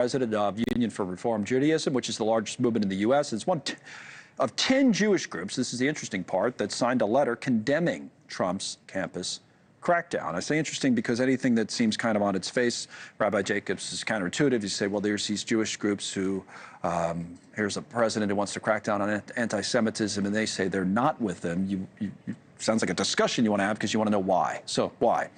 president of Union for Reform Judaism, which is the largest movement in the U.S. It's one of 10 Jewish groups, this is the interesting part, that signed a letter condemning Trump's campus crackdown. I say interesting because anything that seems kind of on its face, Rabbi Jacobs, is counterintuitive. You say, well, there's these Jewish groups who, here's a president who wants to crack down on anti-Semitism, and they say they're not with them. Sounds like a discussion you want to have because you want to know why. So why?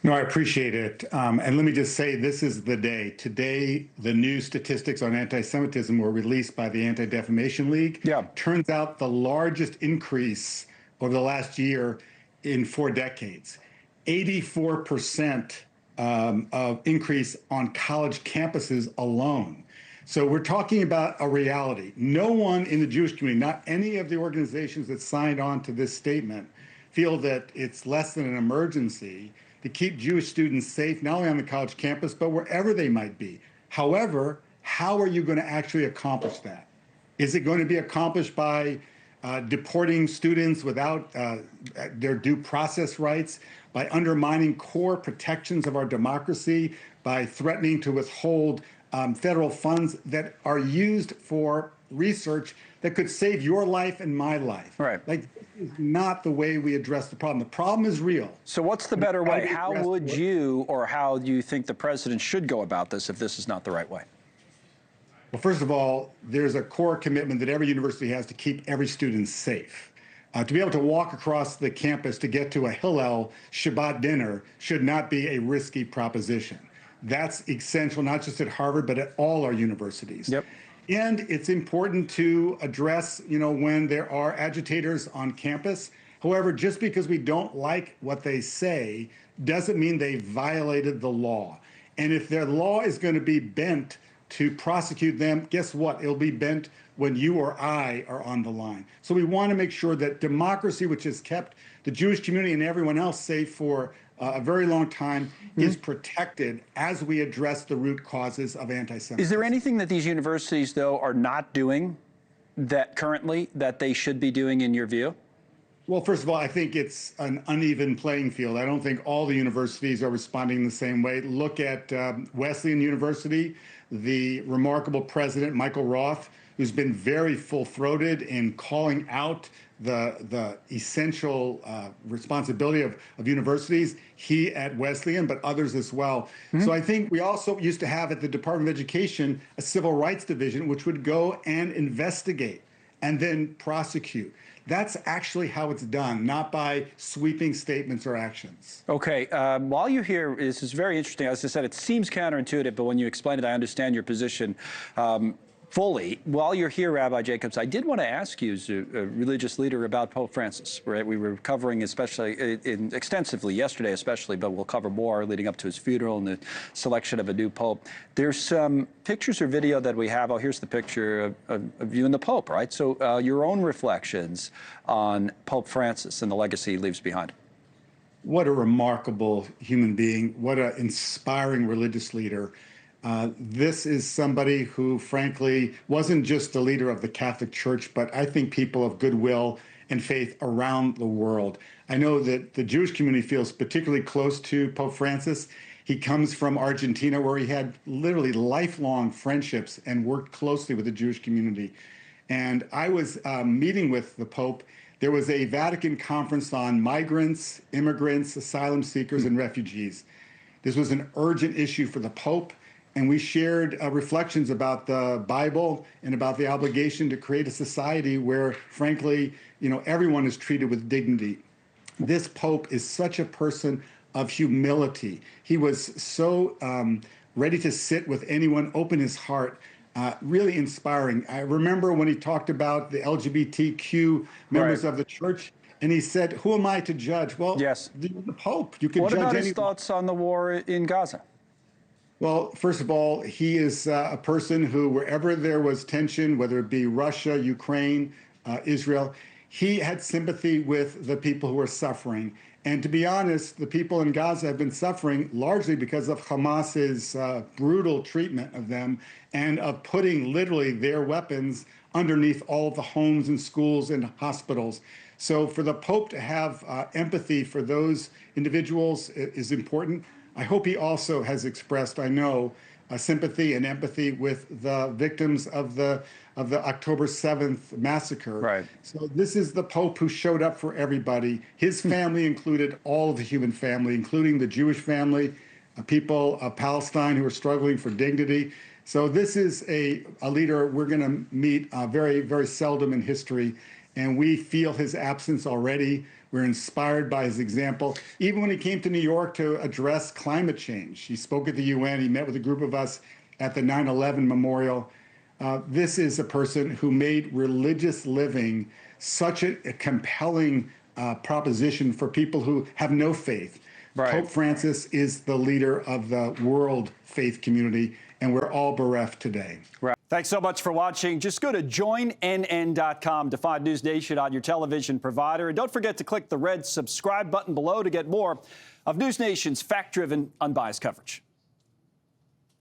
No, I appreciate it. And let me just say, this is the day. Today, the new statistics on anti-Semitism were released by the Anti-Defamation League. Yeah. Turns out the largest increase over the last year in 4 decades. 84% of increase on college campuses alone. So we're talking about a reality. No one in the Jewish community, not any of the organizations that signed on to this statement, feel that it's less than an emergency to keep Jewish students safe, not only on the college campus, but wherever they might be. However, how are you going to actually accomplish that? Is it going to be accomplished by deporting students without their due process rights, by undermining core protections of our democracy, by threatening to withhold federal funds that are used for research that could save your life and my life? Right. Like, this is not the way we address the problem. The problem is real. So what's the better way? How would you, or how do you think the president should go about this if this is not the right way? Well, first of all, there's a core commitment that every university has to keep every student safe. To be able to walk across the campus to get to a Hillel Shabbat dinner should not be a risky proposition. That's essential, not just at Harvard, but at all our universities. Yep. And it's important to address, when there are agitators on campus. However, just because we don't like what they say doesn't mean they violated the law. And if their law is going to be bent to prosecute them, guess what? It'll be bent when you or I are on the line. So we want to make sure that democracy, which has kept the Jewish community and everyone else safe for a very long time, is protected as we address the root causes of anti-Semitism. Is there anything that these universities, though, are not doing that currently that they should be doing in your view? Well, first of all, I think it's an uneven playing field. I don't think all the universities are responding the same way. Look at Wesleyan University, the remarkable president, Michael Roth, who's been very full-throated in calling out the essential responsibility of universities, he at Wesleyan, but others as well. So I think we also used to have at the Department of Education a civil rights division, which would go and investigate and then prosecute. That's actually how it's done, not by sweeping statements or actions. Okay. While you're here, this is very interesting. As I said, it seems counterintuitive, but when you explain it, I understand your position fully. While you're here, Rabbi Jacobs, I did want to ask you, as a religious leader, about Pope Francis. Right? We were covering extensively yesterday, especially, but we'll cover more leading up to his funeral and the selection of a new pope. There's some pictures or video that we have. Oh, here's the picture of you and the Pope, right? So your own reflections on Pope Francis and the legacy he leaves behind. What a remarkable human being. What an inspiring religious leader. This is somebody who, frankly, wasn't just the leader of the Catholic Church, but I think people of goodwill and faith around the world. I know that the Jewish community feels particularly close to Pope Francis. He comes from Argentina, where he had literally lifelong friendships and worked closely with the Jewish community. And I was meeting with the Pope. There was a Vatican conference on migrants, immigrants, asylum seekers, and refugees. This was an urgent issue for the Pope. And we shared reflections about the Bible and about the obligation to create a society where, frankly, everyone is treated with dignity. This Pope is such a person of humility. He was so ready to sit with anyone, open his heart, really inspiring. I remember when he talked about the LGBTQ members of the church, and he said, "Who am I to judge?" Well, yes, the Pope. You can judge anyone. What about his thoughts on the war in Gaza? Well, first of all, he is a person who, wherever there was tension, whether it be Russia, Ukraine, Israel, he had sympathy with the people who are suffering. And to be honest, the people in Gaza have been suffering largely because of Hamas's brutal treatment of them and of putting literally their weapons underneath all of the homes and schools and hospitals. So for the Pope to have empathy for those individuals is important. I hope he also has expressed, I know, sympathy and empathy with the victims of the October 7th massacre. Right. So this is the Pope who showed up for everybody. His family included all of the human family, including the Jewish family, people of Palestine who are struggling for dignity. So this is a leader we're going to meet very, very seldom in history. And we feel his absence already. We're inspired by his example. Even when he came to New York to address climate change, he spoke at the UN. He met with a group of us at the 9/11 memorial. This is a person who made religious living such a compelling proposition for people who have no faith. Right. Pope Francis is the leader of the world faith community, and we're all bereft today. Right. Thanks so much for watching. Just go to joinnn.com to find NewsNation on your television provider. And don't forget to click the red subscribe button below to get more of NewsNation's fact-driven, unbiased coverage.